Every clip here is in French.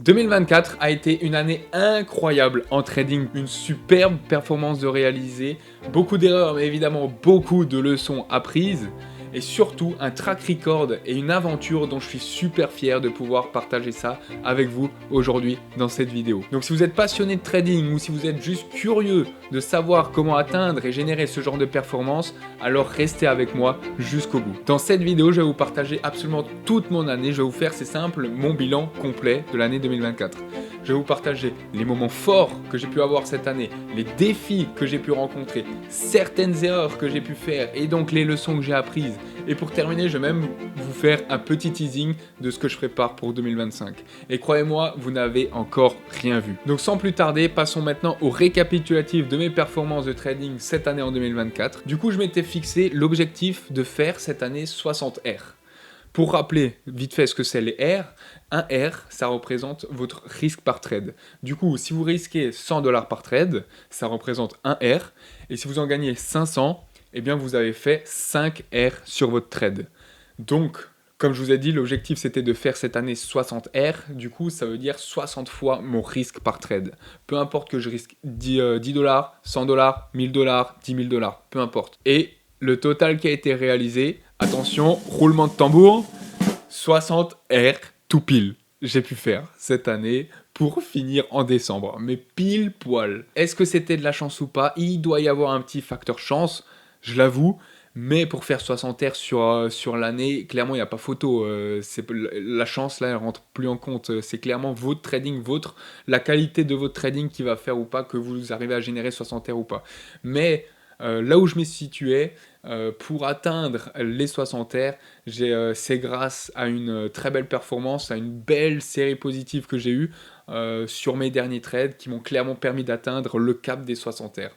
2024 a été une année incroyable en trading, une superbe performance de réaliser, beaucoup d'erreurs mais évidemment beaucoup de leçons apprises et surtout un track record et une aventure dont je suis super fier de pouvoir partager ça avec vous aujourd'hui dans cette vidéo. Donc si vous êtes passionné de trading ou si vous êtes juste curieux de savoir comment atteindre et générer ce genre de performance, alors restez avec moi jusqu'au bout. Dans cette vidéo, je vais vous partager absolument toute mon année, je vais vous faire, c'est simple, mon bilan complet de l'année 2024. Je vais vous partager les moments forts que j'ai pu avoir cette année, les défis que j'ai pu rencontrer, certaines erreurs que j'ai pu faire et donc les leçons que j'ai apprises. Et pour terminer, je vais même vous faire un petit teasing de ce que je prépare pour 2025. Et croyez-moi, vous n'avez encore rien vu. Donc sans plus tarder, passons maintenant au récapitulatif de mes performances de trading cette année en 2024. Du coup, je m'étais fixé l'objectif de faire cette année 60 R. Pour rappeler vite fait ce que c'est les R, un R, ça représente votre risque par trade. Du coup, si vous risquez 100 $ par trade, ça représente un R. Et si vous en gagnez 500, eh bien vous avez fait 5 R sur votre trade. Donc, comme je vous ai dit, l'objectif c'était de faire cette année 60 R. Du coup, ça veut dire 60 fois mon risque par trade. Peu importe que je risque 10 $, 100 $, 1000 $, 10 000 $, peu importe. Et le total qui a été réalisé, attention, roulement de tambour, 60 R tout pile. J'ai pu faire cette année pour finir en décembre, mais pile poil. Est-ce que c'était de la chance ou pas? Il doit y avoir un petit facteur chance, je l'avoue, mais pour faire 60 R sur l'année, clairement il n'y a pas photo. La chance là, elle rentre plus en compte. C'est clairement votre trading, la qualité de votre trading qui va faire ou pas que vous arrivez à générer 60 R ou pas. Mais là où je me situais, pour atteindre les 60 R, c'est grâce à une très belle performance, à une belle série positive que j'ai eue sur mes derniers trades qui m'ont clairement permis d'atteindre le cap des 60 R.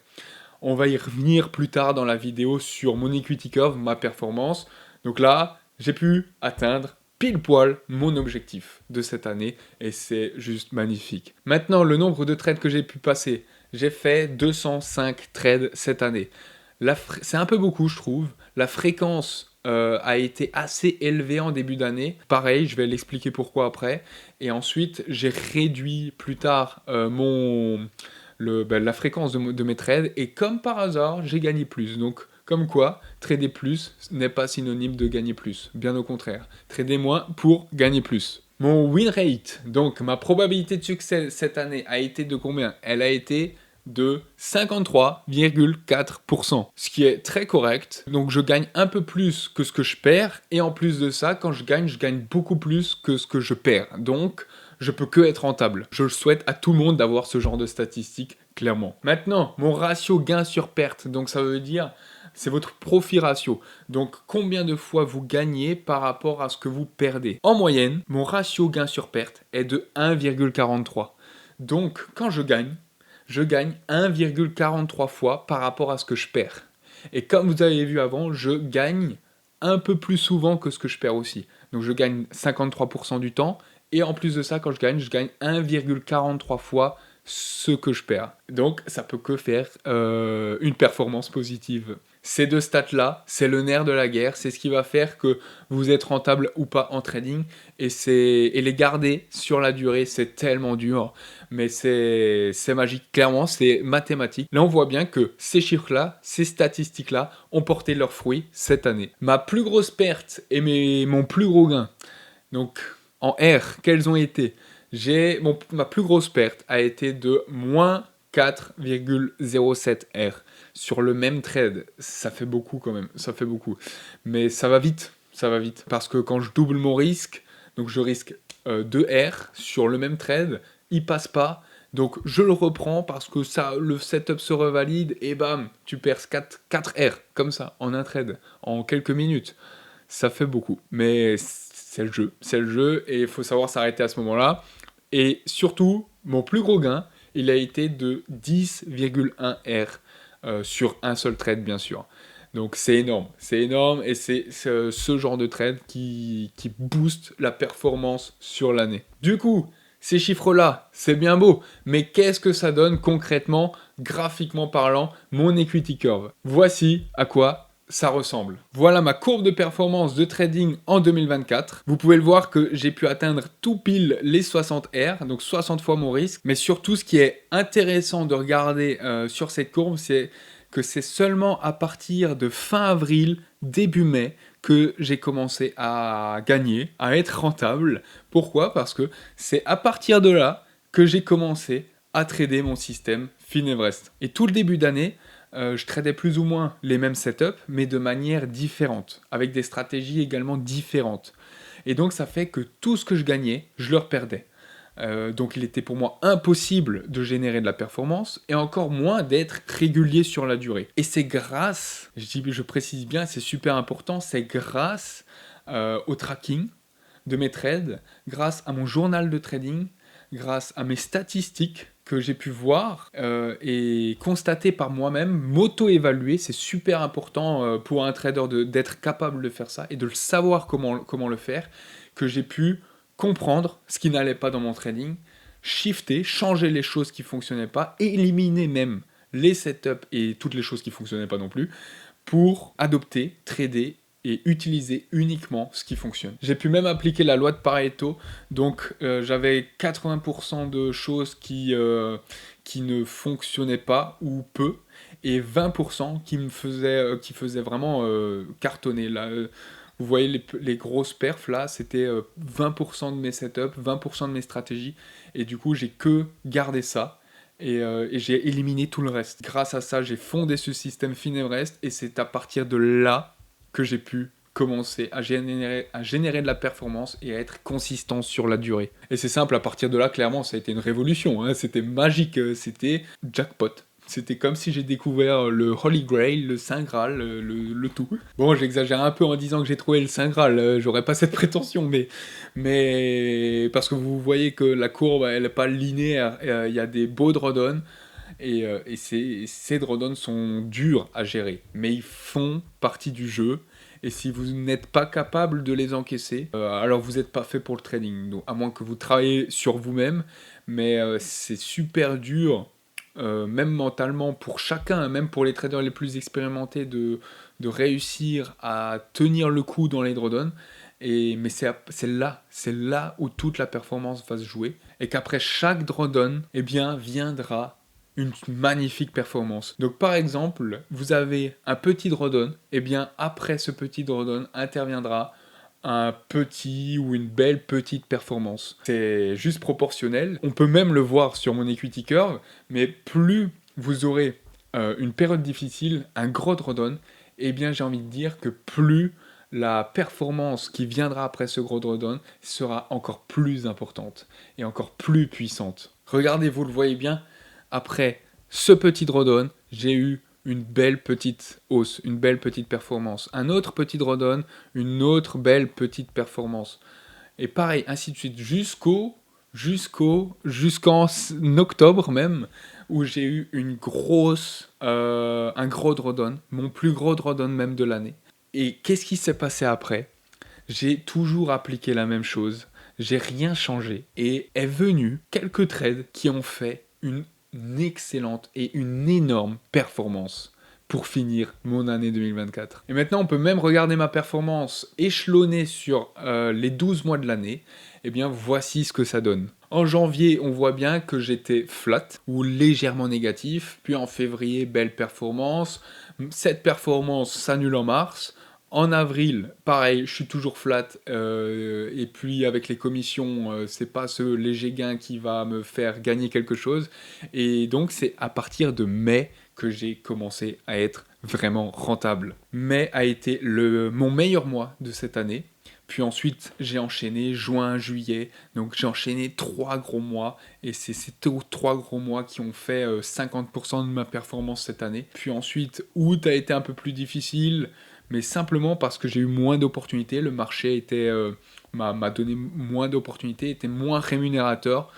On va y revenir plus tard dans la vidéo sur mon equity curve, ma performance. Donc là, j'ai pu atteindre pile poil mon objectif de cette année et c'est juste magnifique. Maintenant, le nombre de trades que j'ai pu passer. J'ai fait 205 trades cette année. C'est un peu beaucoup, je trouve. La fréquence a été assez élevée en début d'année. Pareil, je vais l'expliquer pourquoi après. Et ensuite, j'ai réduit plus tard la fréquence de mes trades. Et comme par hasard, j'ai gagné plus. Donc, comme quoi, trader plus n'est pas synonyme de gagner plus. Bien au contraire. Trader moins pour gagner plus. Mon win rate, donc ma probabilité de succès cette année, a été de combien? Elle a été de 53,4%, ce qui est très correct. Donc je gagne un peu plus que ce que je perds, et en plus de ça, quand je gagne beaucoup plus que ce que je perds. Donc je peux que être rentable. Je souhaite à tout le monde d'avoir ce genre de statistiques, clairement. Maintenant, mon ratio gain sur perte, donc ça veut dire, c'est votre profit ratio. Donc combien de fois vous gagnez par rapport à ce que vous perdez. En moyenne, mon ratio gain sur perte est de 1,43. Donc quand je gagne 1,43 fois par rapport à ce que je perds. Et comme vous avez vu avant, je gagne un peu plus souvent que ce que je perds aussi. Donc je gagne 53% du temps, et en plus de ça, quand je gagne 1,43 fois ce que je perds. Donc ça peut que faire une performance positive. Ces deux stats-là, c'est le nerf de la guerre, c'est ce qui va faire que vous êtes rentable ou pas en trading, et les garder sur la durée, c'est tellement dur, mais c'est magique, clairement, c'est mathématique. Là, on voit bien que ces chiffres-là, ces statistiques-là, ont porté leurs fruits cette année. Ma plus grosse perte et mon plus gros gain, donc en R, quels ont été? Ma plus grosse perte a été de moins 4,07 R sur le même trade. Ça fait beaucoup quand même, ça fait beaucoup. Mais ça va vite, parce que quand je double mon risque, donc je risque 2 R sur le même trade, il passe pas. Donc je le reprends parce que le setup se revalide et bam, tu perds 4 R comme ça en un trade, en quelques minutes. Ça fait beaucoup, mais c'est le jeu et il faut savoir s'arrêter à ce moment-là. Et surtout, mon plus gros gain, il a été de 10,1 R sur un seul trade, bien sûr. Donc c'est énorme et c'est ce genre de trade qui booste la performance sur l'année. Du coup, ces chiffres-là, c'est bien beau, mais qu'est-ce que ça donne concrètement, graphiquement parlant, mon equity curve? Voici à quoi ça ressemble. Voilà ma courbe de performance de trading en 2024. Vous pouvez le voir que j'ai pu atteindre tout pile les 60 R, donc 60 fois mon risque. Mais surtout, ce qui est intéressant de regarder sur cette courbe, c'est que c'est seulement à partir de fin avril, début mai, que j'ai commencé à gagner, à être rentable. Pourquoi? Parce que c'est à partir de là que j'ai commencé à trader mon système Finevrest. Et tout le début d'année, je tradais plus ou moins les mêmes setups, mais de manière différente, avec des stratégies également différentes. Et donc ça fait que tout ce que je gagnais, je le perdais. Donc il était pour moi impossible de générer de la performance, et encore moins d'être régulier sur la durée. Et c'est grâce, je précise bien, c'est super important, c'est grâce au tracking de mes trades, grâce à mon journal de trading, grâce à mes statistiques que j'ai pu voir et constater par moi-même, m'auto-évaluer, c'est super important pour un trader d'être capable de faire ça et de le savoir comment le faire, que j'ai pu comprendre ce qui n'allait pas dans mon trading, shifter, changer les choses qui ne fonctionnaient pas, éliminer même les setups et toutes les choses qui ne fonctionnaient pas non plus, pour adopter, trader et utiliser uniquement ce qui fonctionne. J'ai pu même appliquer la loi de Pareto, donc j'avais 80% de choses qui ne fonctionnaient pas ou peu, et 20% qui faisaient vraiment cartonner. Là, vous voyez les grosses perfs là, c'était 20% de mes setups, 20% de mes stratégies, et du coup j'ai que gardé ça. Et j'ai éliminé tout le reste. Grâce à ça, j'ai fondé ce système Finevrest, et c'est à partir de là que j'ai pu commencer à générer de la performance et à être consistant sur la durée. Et c'est simple, à partir de là, clairement, ça a été une révolution. Hein. C'était magique, c'était jackpot. C'était comme si j'ai découvert le Holy Grail, le Saint Graal, le tout. Bon, j'exagère un peu en disant que j'ai trouvé le Saint Graal, j'aurais pas cette prétention, mais parce que vous voyez que la courbe, elle n'est pas linéaire, il y a des beaux drawdowns, et ces drawdowns sont durs à gérer, mais ils font partie du jeu, et si vous n'êtes pas capable de les encaisser, alors vous n'êtes pas fait pour le trading, donc, à moins que vous travaillez sur vous-même, mais c'est super dur, même mentalement pour chacun, même pour les traders les plus expérimentés, de réussir à tenir le coup dans les drawdowns. Mais c'est là où toute la performance va se jouer, et qu'après chaque drawdown, eh bien, viendra une magnifique performance. Donc par exemple, vous avez un petit drawdown, et bien après ce petit drawdown interviendra un petit ou une belle petite performance. C'est juste proportionnel. On peut même le voir sur mon equity curve, mais plus vous aurez une période difficile, un gros drawdown, eh bien j'ai envie de dire que plus la performance qui viendra après ce gros drawdown sera encore plus importante et encore plus puissante. Regardez, vous le voyez bien, après ce petit drawdown, j'ai eu une belle petite hausse, une belle petite performance. Un autre petit drawdown, une autre belle petite performance. Et pareil, ainsi de suite, jusqu'en octobre même, où j'ai eu un gros drawdown, mon plus gros drawdown même de l'année. Et qu'est-ce qui s'est passé après? J'ai toujours appliqué la même chose, j'ai rien changé, et est venu quelques trades qui ont fait une excellente et une énorme performance pour finir mon année 2024. Et maintenant, on peut même regarder ma performance échelonnée sur les 12 mois de l'année. Eh bien, voici ce que ça donne. En janvier, on voit bien que j'étais flat ou légèrement négatif. Puis en février, belle performance. Cette performance s'annule en mars. En avril, pareil, je suis toujours flat, et puis avec les commissions, c'est pas ce léger gain qui va me faire gagner quelque chose. Et donc c'est à partir de mai que j'ai commencé à être vraiment rentable. Mai a été mon meilleur mois de cette année. Puis ensuite, j'ai enchaîné juin, juillet, donc j'ai enchaîné 3 gros mois, et c'est ces 3 gros mois qui ont fait 50% de ma performance cette année. Puis ensuite, août a été un peu plus difficile, mais simplement parce que j'ai eu moins d'opportunités, le marché m'a donné moins d'opportunités, était moins rémunérateur,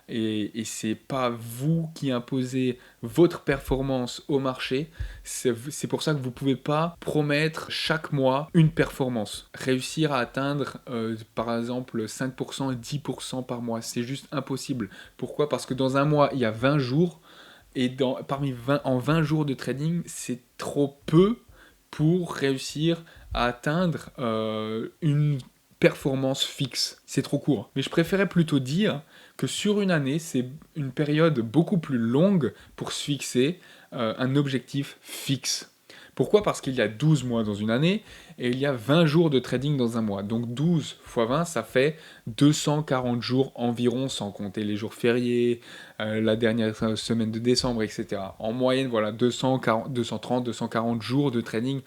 et c'est pas vous qui imposez votre performance au marché, c'est pour ça que vous pouvez pas promettre chaque mois une performance. Réussir à atteindre par exemple 5%, 10% par mois, c'est juste impossible. Pourquoi? Parce que dans un mois, il y a 20 jours, et en 20 jours de trading, c'est trop peu pour réussir à atteindre une performance fixe. C'est trop court. Mais je préférais plutôt dire que sur une année, c'est une période beaucoup plus longue pour se fixer un objectif fixe. Pourquoi? Parce qu'il y a 12 mois dans une année et il y a 20 jours de trading dans un mois. Donc 12 fois 20, ça fait 240 jours environ, sans compter les jours fériés, la dernière semaine de décembre, etc. En moyenne, voilà, 240, 230, 240 jours de trading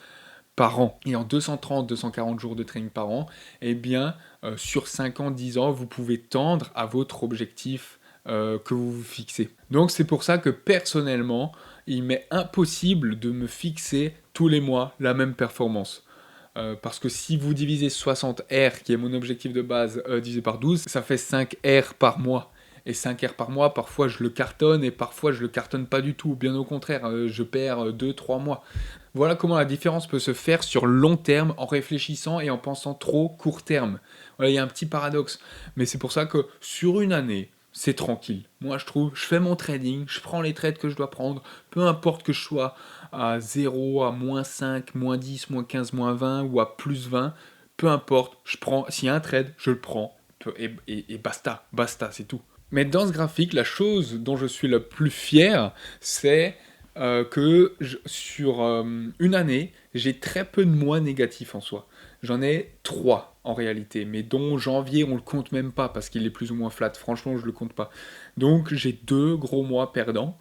par an. Et en 230, 240 jours de trading par an, eh bien, sur 5 ans, 10 ans, vous pouvez tendre à votre objectif que vous vous fixez. Donc c'est pour ça que personnellement, il m'est impossible de me fixer tous les mois la même performance. Parce que si vous divisez 60 R, qui est mon objectif de base, divisé par 12, ça fait 5 R par mois. Et 5 R par mois, parfois je le cartonne et parfois je le cartonne pas du tout. Bien au contraire, je perds 2-3 mois. Voilà comment la différence peut se faire sur long terme en réfléchissant et en pensant trop court terme. Voilà, il y a un petit paradoxe. Mais c'est pour ça que sur une année, c'est tranquille. Moi, je trouve, je fais mon trading, je prends les trades que je dois prendre, peu importe que je sois à 0, à -5, -10, -15, -20 ou à +20, peu importe, je prends, s'il y a un trade, je le prends, et basta, c'est tout. Mais dans ce graphique, la chose dont je suis le plus fier, c'est que sur une année, j'ai très peu de mois négatifs en soi. J'en ai 3 en réalité, mais dont janvier, on le compte même pas parce qu'il est plus ou moins flat. Franchement, je le compte pas. Donc j'ai 2 gros mois perdants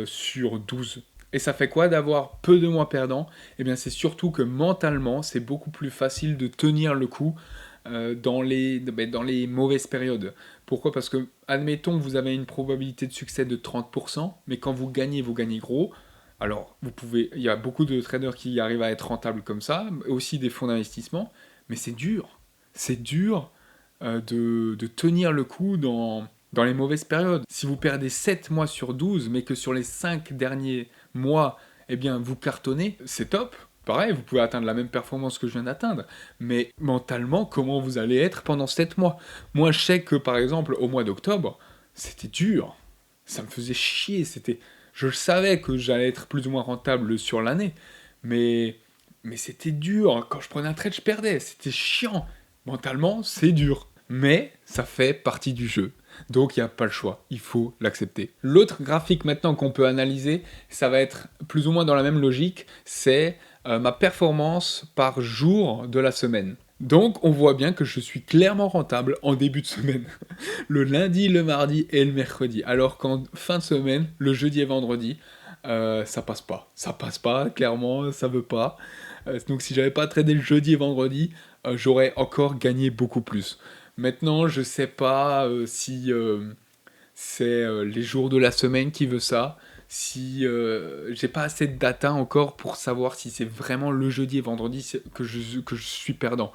sur 12. Et ça fait quoi d'avoir peu de mois perdants? Eh bien, c'est surtout que mentalement, c'est beaucoup plus facile de tenir le coup dans les mauvaises périodes. Pourquoi? Parce que, admettons que vous avez une probabilité de succès de 30%, mais quand vous gagnez gros. Alors, il y a beaucoup de traders qui arrivent à être rentables comme ça, aussi des fonds d'investissement, mais c'est dur. C'est dur de tenir le coup dans les mauvaises périodes. Si vous perdez 7 mois sur 12, mais que sur les 5 derniers mois, eh bien, vous cartonnez, c'est top. Pareil, vous pouvez atteindre la même performance que je viens d'atteindre. Mais mentalement, comment vous allez être pendant 7 mois? Moi, je sais que, par exemple, au mois d'octobre, c'était dur. Ça me faisait chier. Je savais que j'allais être plus ou moins rentable sur l'année. Mais c'était dur. Quand je prenais un trade, je perdais. C'était chiant. Mentalement, c'est dur. Mais ça fait partie du jeu. Donc il n'y a pas le choix, il faut l'accepter. L'autre graphique maintenant qu'on peut analyser, ça va être plus ou moins dans la même logique, c'est ma performance par jour de la semaine. Donc on voit bien que je suis clairement rentable en début de semaine, le lundi, le mardi et le mercredi, alors qu'en fin de semaine, le jeudi et vendredi, ça passe pas. Ça passe pas, clairement, ça veut pas. Donc si j'avais pas tradé le jeudi et vendredi, j'aurais encore gagné beaucoup plus. Maintenant, je sais pas si c'est les jours de la semaine qui veut ça, si j'ai pas assez de data encore pour savoir si c'est vraiment le jeudi et vendredi que je suis perdant.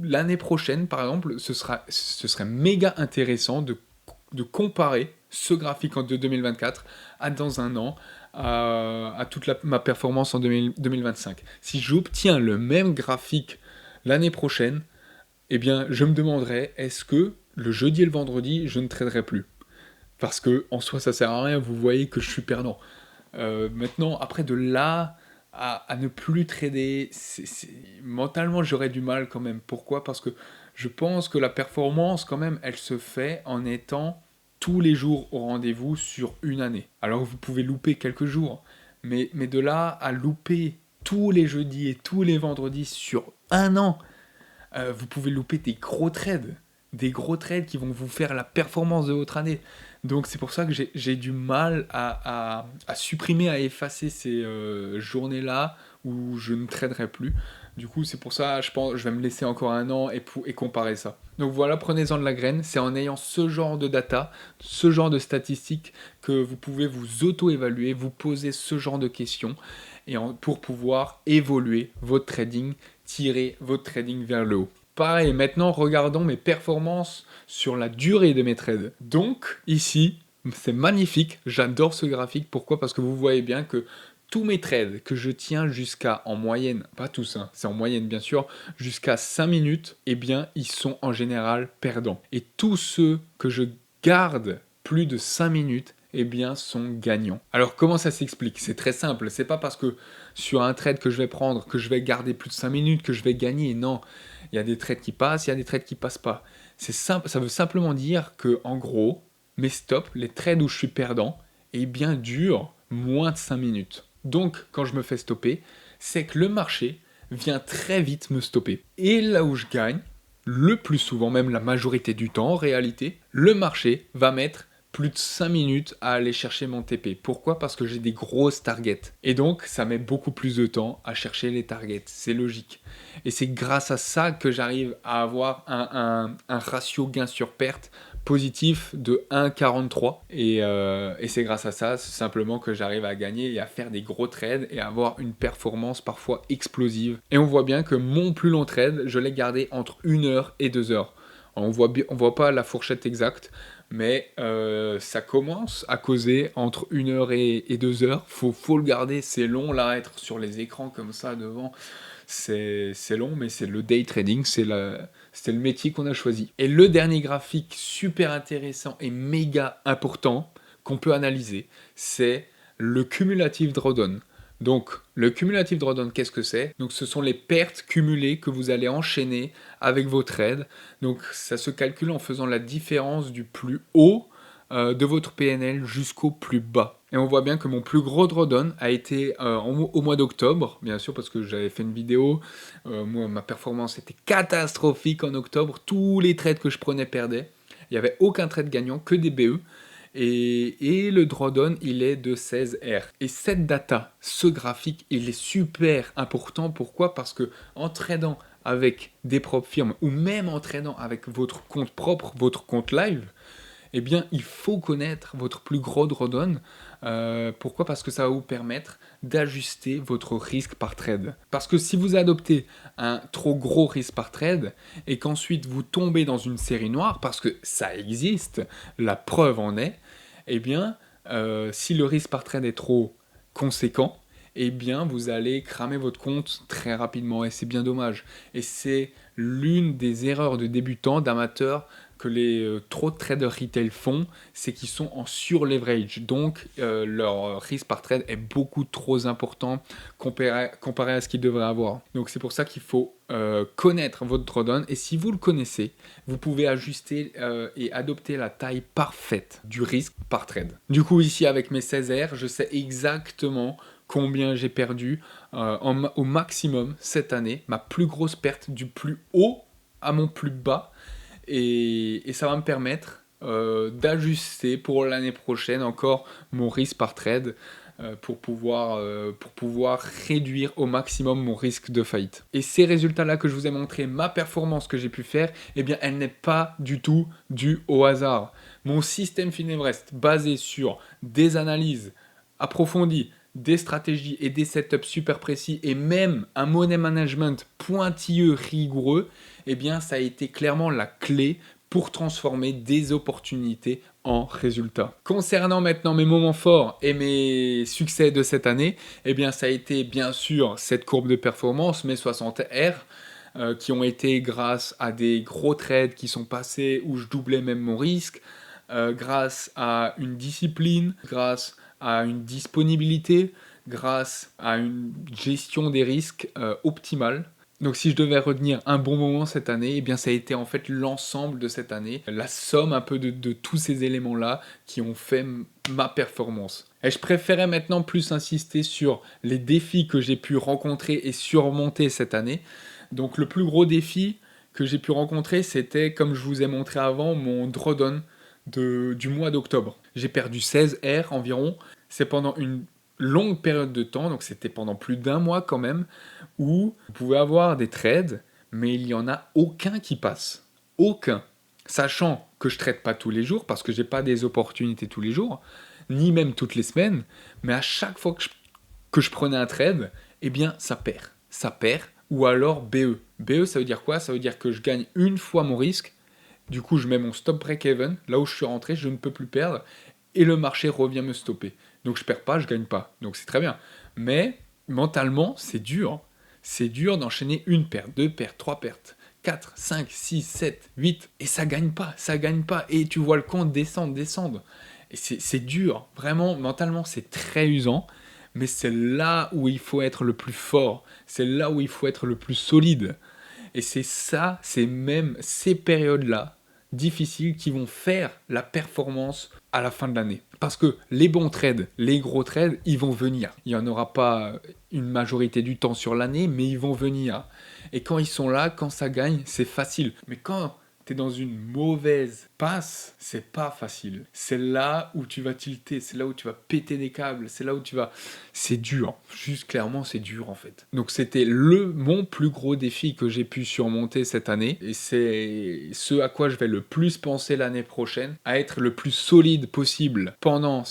L'année prochaine, par exemple, ce serait méga intéressant de comparer ce graphique de 2024 à dans un an, à toute ma performance en 2025. Si j'obtiens le même graphique l'année prochaine, eh bien, je me demanderais, est-ce que le jeudi et le vendredi, je ne traderai plus? Parce que, en soi, ça sert à rien, vous voyez que je suis perdant. Maintenant, après, de là à ne plus trader, mentalement, j'aurais du mal quand même. Pourquoi? Parce que je pense que la performance, quand même, elle se fait en étant tous les jours au rendez-vous sur une année. Alors, vous pouvez louper quelques jours, mais de là à louper tous les jeudis et tous les vendredis sur un an, vous pouvez louper des gros trades qui vont vous faire la performance de votre année. Donc c'est pour ça que j'ai du mal à supprimer, à effacer ces journées-là où je ne traderai plus. Du coup, c'est pour ça, je pense, je vais me laisser encore un an et comparer ça. Donc voilà, prenez-en de la graine. C'est en ayant ce genre de data, ce genre de statistiques que vous pouvez vous auto-évaluer, vous poser ce genre de questions pour pouvoir évoluer votre trading, tirer votre trading vers le haut. Pareil, maintenant regardons mes performances sur la durée de mes trades. Donc ici, c'est magnifique, j'adore ce graphique. Pourquoi? Parce que vous voyez bien que tous mes trades que je tiens jusqu'à, en moyenne, pas tous, hein, c'est en moyenne bien sûr, jusqu'à 5 minutes, eh bien ils sont en général perdants. Et tous ceux que je garde plus de 5 minutes, eh bien, sont gagnants. Alors, comment ça s'explique? C'est très simple. C'est pas parce que sur un trade que je vais prendre, que je vais garder plus de 5 minutes, que je vais gagner. Non. Il y a des trades qui passent, il y a des trades qui passent pas. C'est simple, ça veut simplement dire que, en gros, mes stops, les trades où je suis perdant, eh bien, durent moins de 5 minutes. Donc, quand je me fais stopper, c'est que le marché vient très vite me stopper. Et là où je gagne, le plus souvent, même la majorité du temps en réalité, le marché va mettre plus de 5 minutes à aller chercher mon TP. Pourquoi? Parce que j'ai des grosses targets. Et donc, ça met beaucoup plus de temps à chercher les targets. C'est logique. Et c'est grâce à ça que j'arrive à avoir un ratio gain sur perte positif de 1,43. Et c'est grâce à ça, simplement, que j'arrive à gagner et à faire des gros trades et à avoir une performance parfois explosive. Et on voit bien que mon plus long trade, je l'ai gardé entre 1 heure et 2 heures. On voit pas la fourchette exacte, mais ça commence à causer entre 1 heure et 2 heures. Faut le garder, c'est long là, être sur les écrans comme ça devant. C'est long, mais c'est le day trading, c'est le métier qu'on a choisi. Et le dernier graphique super intéressant et méga important qu'on peut analyser, c'est le cumulative drawdown. Donc, le cumulative drawdown, qu'est-ce que c'est? Donc, ce sont les pertes cumulées que vous allez enchaîner avec vos trades. Donc, ça se calcule en faisant la différence du plus haut de votre PNL jusqu'au plus bas. Et on voit bien que mon plus gros drawdown a été au mois d'octobre, bien sûr, parce que j'avais fait une vidéo. Moi, ma performance était catastrophique en octobre. Tous les trades que je prenais perdaient. Il n'y avait aucun trade gagnant, que des BE. Et le drawdown, il est de 16R. Et cette data, ce graphique, il est super important. Pourquoi? Parce que en tradant avec des propres firmes, ou même en tradant avec votre compte propre, votre compte live, eh bien, il faut connaître votre plus gros drawdown. Pourquoi? Parce que ça va vous permettre d'ajuster votre risque par trade. Parce que si vous adoptez un trop gros risque par trade et qu'ensuite vous tombez dans une série noire, parce que ça existe, la preuve en est, eh bien, si le risque par trade est trop conséquent, eh bien, vous allez cramer votre compte très rapidement et c'est bien dommage. Et c'est l'une des erreurs de débutants, d'amateurs, que les trop de traders retail font, c'est qu'ils sont en sur-leverage. Donc, leur risque par trade est beaucoup trop important comparé à ce qu'ils devraient avoir. Donc, c'est pour ça qu'il faut connaître votre drawdown. Et si vous le connaissez, vous pouvez ajuster et adopter la taille parfaite du risque par trade. Du coup, ici, avec mes 16R, je sais exactement combien j'ai perdu au maximum cette année. Ma plus grosse perte du plus haut à mon plus bas. Et ça va me permettre d'ajuster pour l'année prochaine encore mon risque par trade pour pouvoir réduire au maximum mon risque de faillite. Et ces résultats-là que je vous ai montrés, ma performance que j'ai pu faire, eh bien, elle n'est pas du tout due au hasard. Mon système Finevrest, basé sur des analyses approfondies, des stratégies et des setups super précis et même un money management pointilleux, rigoureux, eh bien ça a été clairement la clé pour transformer des opportunités en résultats. Concernant maintenant mes moments forts et mes succès de cette année, eh bien ça a été bien sûr cette courbe de performance, mes 60R, qui ont été grâce à des gros trades qui sont passés où je doublais même mon risque, grâce à une discipline, grâce à une disponibilité, grâce à une gestion des risques optimale. Donc si je devais retenir un bon moment cette année, eh bien ça a été en fait l'ensemble de cette année, la somme un peu de tous ces éléments-là qui ont fait ma performance. Et je préférais maintenant plus insister sur les défis que j'ai pu rencontrer et surmonter cette année. Donc le plus gros défi que j'ai pu rencontrer, c'était, comme je vous ai montré avant, mon drawdown du mois d'octobre. J'ai perdu 16 R environ. C'est pendant une longue période de temps, donc c'était pendant plus d'un mois quand même, où vous pouvez avoir des trades, mais il n'y en a aucun qui passe. Aucun. Sachant que je ne trade pas tous les jours, parce que je n'ai pas des opportunités tous les jours, ni même toutes les semaines, mais à chaque fois que je prenais un trade, eh bien ça perd. Ça perd, ou alors BE. BE, ça veut dire quoi? Ça veut dire que je gagne une fois mon risque, du coup je mets mon stop break-even, là où je suis rentré, je ne peux plus perdre, et le marché revient me stopper. Donc je perds pas, je gagne pas. Donc c'est très bien. Mais mentalement, c'est dur. C'est dur d'enchaîner une perte, deux pertes, trois pertes, 4, 5, 6, 7, 8. Et ça gagne pas, ça gagne pas. Et tu vois le compte descendre. Et c'est dur, vraiment, mentalement, c'est très usant, mais c'est là où il faut être le plus fort, c'est là où il faut être le plus solide. Et c'est ça, c'est même ces périodes-là difficiles qui vont faire la performance à la fin de l'année. Parce que les bons trades, les gros trades, ils vont venir. Il n'y en aura pas une majorité du temps sur l'année, mais ils vont venir. Et quand ils sont là, quand ça gagne, c'est facile. Mais quand t'es dans une mauvaise passe, c'est pas facile. C'est là où tu vas tilter, c'est là où tu vas péter des câbles, c'est là où tu vas... C'est dur, juste clairement c'est dur en fait. Donc c'était mon plus gros défi que j'ai pu surmonter cette année, et c'est ce à quoi je vais le plus penser l'année prochaine, à être le plus solide possible pendant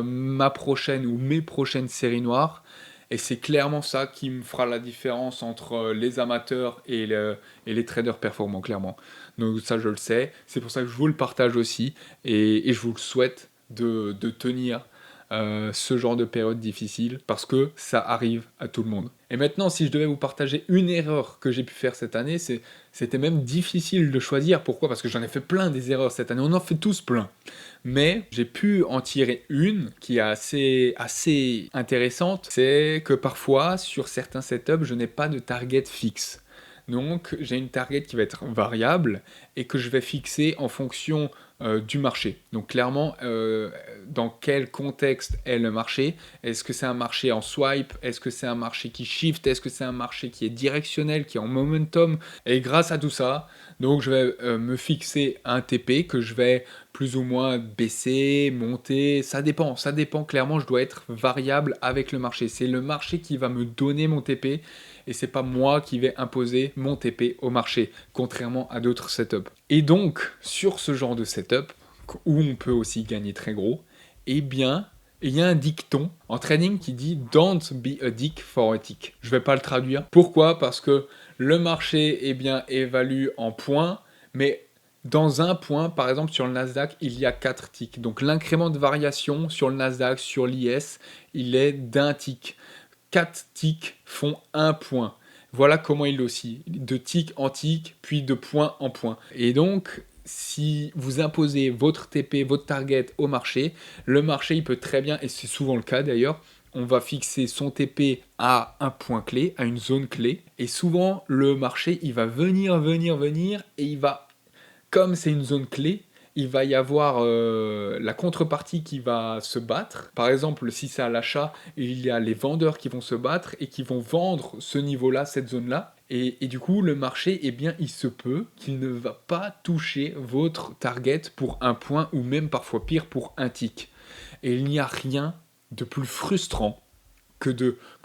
ma prochaine ou mes prochaines séries noires. Et c'est clairement ça qui me fera la différence entre les amateurs et les traders performants, clairement. Donc ça, je le sais. C'est pour ça que je vous le partage aussi. Et je vous le souhaite de tenir ce genre de période difficile, parce que ça arrive à tout le monde. Et maintenant, si je devais vous partager une erreur que j'ai pu faire cette année, c'était même difficile de choisir. Pourquoi ? Parce que j'en ai fait plein des erreurs cette année. On en fait tous plein. Mais j'ai pu en tirer une qui est assez intéressante. C'est que parfois, sur certains setups, je n'ai pas de target fixe. Donc, j'ai une target qui va être variable et que je vais fixer en fonction du marché. Donc, clairement, dans quel contexte est le marché ? Est-ce que c'est un marché en swipe ? Est-ce que c'est un marché qui shift ? Est-ce que c'est un marché qui est directionnel, qui est en momentum ? Et grâce à tout ça, donc je vais me fixer un TP que je vais plus ou moins baisser, monter, ça dépend clairement, je dois être variable avec le marché. C'est le marché qui va me donner mon TP et c'est pas moi qui vais imposer mon TP au marché, contrairement à d'autres setups. Et donc, sur ce genre de setup, où on peut aussi gagner très gros, eh bien, il y a un dicton en trading qui dit « Don't be a dick for a tick ». Je vais pas le traduire. Pourquoi ? Parce que le marché, eh bien, évalue en points, mais dans un point, par exemple sur le Nasdaq, il y a 4 ticks. Donc l'incrément de variation sur le Nasdaq, sur l'IS, il est d'un tick. 4 ticks font 1 point. Voilà comment il oscille. De tick en tick, puis de point en point. Et donc, si vous imposez votre TP, votre target au marché, le marché, il peut très bien, et c'est souvent le cas d'ailleurs, on va fixer son TP à un point clé, à une zone clé, et souvent, le marché, il va venir, et il va, comme c'est une zone clé, il va y avoir la contrepartie qui va se battre. Par exemple, si c'est à l'achat, il y a les vendeurs qui vont se battre et qui vont vendre ce niveau-là, cette zone-là. Et du coup, le marché, eh bien, il se peut qu'il ne va pas toucher votre target pour un point, ou même parfois pire, pour un tick. Et il n'y a rien de plus frustrant que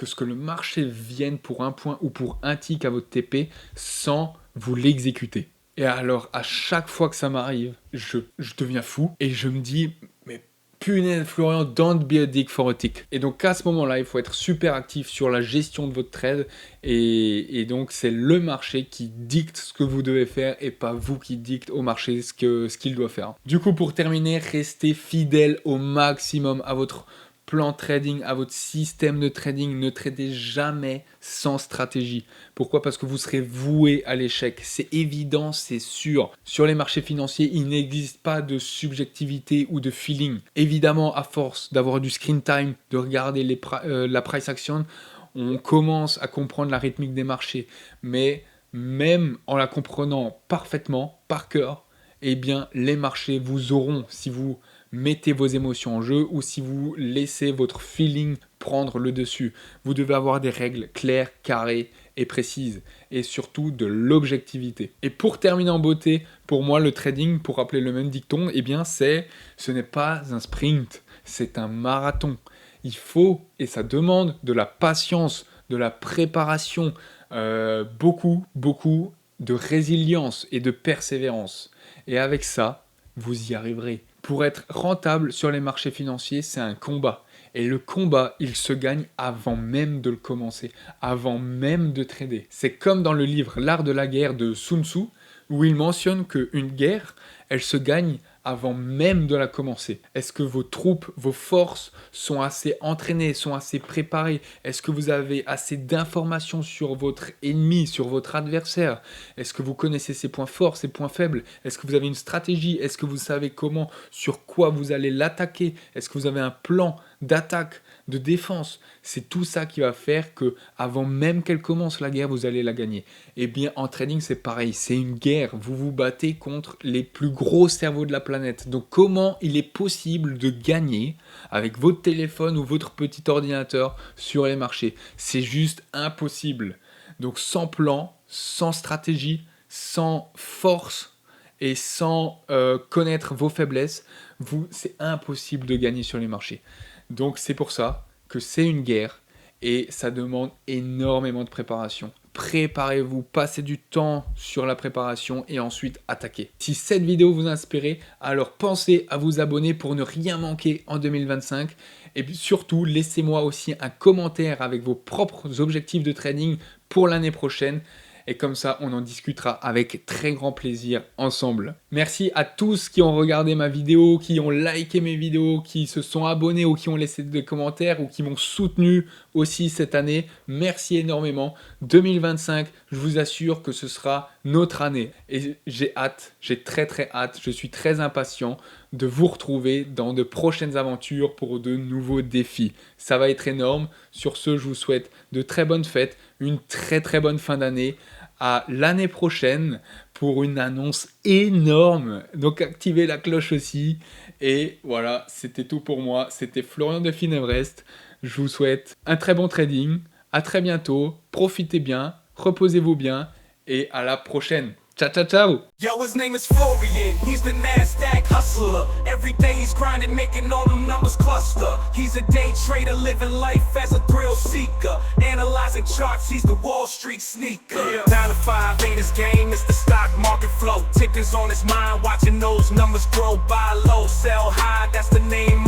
ce que le marché vienne pour un point ou pour un tick à votre TP sans vous l'exécuter. Et alors, à chaque fois que ça m'arrive, je deviens fou et je me dis, mais punaise Florian, don't be a dick for a tick. Et donc à ce moment-là, il faut être super actif sur la gestion de votre trade, et donc c'est le marché qui dicte ce que vous devez faire et pas vous qui dicte au marché ce qu'il doit faire. Du coup, pour terminer, restez fidèle au maximum à votre plan trading, à votre système de trading. Ne tradez jamais sans stratégie. Pourquoi ? Parce que vous serez voué à l'échec. C'est évident, c'est sûr. Sur les marchés financiers, il n'existe pas de subjectivité ou de feeling. Évidemment, à force d'avoir du screen time, de regarder la price action, on commence à comprendre la rythmique des marchés. Mais même en la comprenant parfaitement, par cœur, eh bien, les marchés vous auront, si vous mettez vos émotions en jeu ou si vous laissez votre feeling prendre le dessus. Vous devez avoir des règles claires, carrées et précises, et surtout de l'objectivité. Et pour terminer en beauté, pour moi, le trading, pour rappeler le même dicton, eh bien, ce n'est pas un sprint, c'est un marathon. Il faut, et ça demande de la patience, de la préparation, beaucoup de résilience et de persévérance. Et avec ça, vous y arriverez. Pour être rentable sur les marchés financiers, c'est un combat. Et le combat, il se gagne avant même de le commencer, avant même de trader. C'est comme dans le livre L'art de la guerre de Sun Tzu, où il mentionne qu'une guerre, elle se gagne avant même de la commencer? Est-ce que vos troupes, vos forces sont assez entraînées, sont assez préparées? Est-ce que vous avez assez d'informations sur votre ennemi, sur votre adversaire? Est-ce que vous connaissez ses points forts, ses points faibles? Est-ce que vous avez une stratégie? Est-ce que vous savez comment, sur quoi vous allez l'attaquer? Est-ce que vous avez un plan d'attaque, de défense? C'est tout ça qui va faire que, avant même qu'elle commence la guerre, vous allez la gagner. Eh bien, en trading, c'est pareil, c'est une guerre. Vous vous battez contre les plus gros cerveaux de la planète. Donc, comment il est possible de gagner avec votre téléphone ou votre petit ordinateur sur les marchés? C'est juste impossible. Donc, sans plan, sans stratégie, sans force et sans connaître vos faiblesses, c'est impossible de gagner sur les marchés. Donc c'est pour ça que c'est une guerre et ça demande énormément de préparation. Préparez-vous, passez du temps sur la préparation et ensuite attaquez. Si cette vidéo vous a inspiré, alors pensez à vous abonner pour ne rien manquer en 2025. Et puis surtout, laissez-moi aussi un commentaire avec vos propres objectifs de trading pour l'année prochaine. Et comme ça, on en discutera avec très grand plaisir ensemble. Merci à tous qui ont regardé ma vidéo, qui ont liké mes vidéos, qui se sont abonnés ou qui ont laissé des commentaires ou qui m'ont soutenu aussi cette année. Merci énormément. 2025, je vous assure que ce sera notre année. Et j'ai hâte, j'ai très hâte, je suis très impatient de vous retrouver dans de prochaines aventures pour de nouveaux défis. Ça va être énorme. Sur ce, je vous souhaite de très bonnes fêtes, une très bonne fin d'année. À l'année prochaine pour une annonce énorme. Donc activez la cloche aussi. Et voilà, c'était tout pour moi. C'était Florian de Finevrest. Je vous souhaite un très bon trading. À très bientôt. Profitez bien. Reposez-vous bien. Et à la prochaine. Ciao, ciao, ciao. Yo, his name is Florian, he's the NASDAQ hustler. Every day he's grinding, making all them numbers cluster. He's a day trader, living life as a thrill seeker. Analyzing charts, he's the Wall Street sneaker. 9 to 5 ain't his game, it's the stock market flow. Tickers on his mind, watching those numbers grow. Buy low, sell high, that's the name.